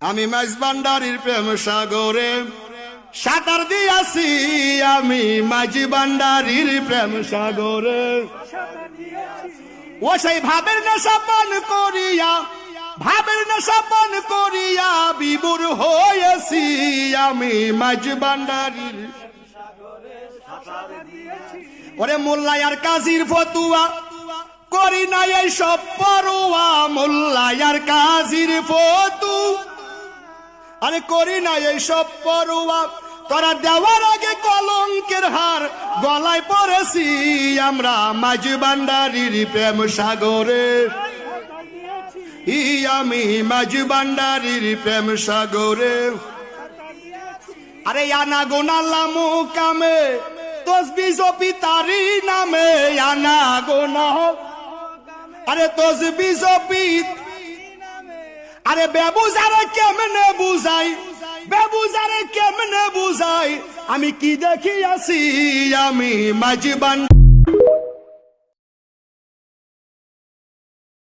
আমি মাঝ ভান্ডারীর প্রেম সাগরে সাঁতার দিয়াছি, আমি মাঝ ভান্ডারীর প্রেম সাগরে। ও সেই ভাবের নেশা পান করিয়া, ভাবের নেশা পান করিয়া বিভোর হয়েছি, আমি মাঝ ভান্ডারীর। ওরে মোল্লা আর কাজীর ফতুয়া করি না এই সব পরোয়া, মোল্লা আর কাজীর ফতু আরে করি না এই সব পরোয়া। তোরা দেওয়ার আগে কলঙ্কের হার গলায় পড়েছি, আমরা মাঝ ভান্ডারীর প্রেম সাগরে। আমি মাঝ ভান্ডারীর প্রেম সাগরে। আরে আনা গোনালা মুকামে তসবি জপি তারি নামে, আনা গোনা আরে তসবি জপি। আরে বেবুজারে কেমনে বুঝাই, বেবুজারে কেমনে বুঝাই, আমি কি দেখিয়াছি, আমি মাঝ ভান্ডারী।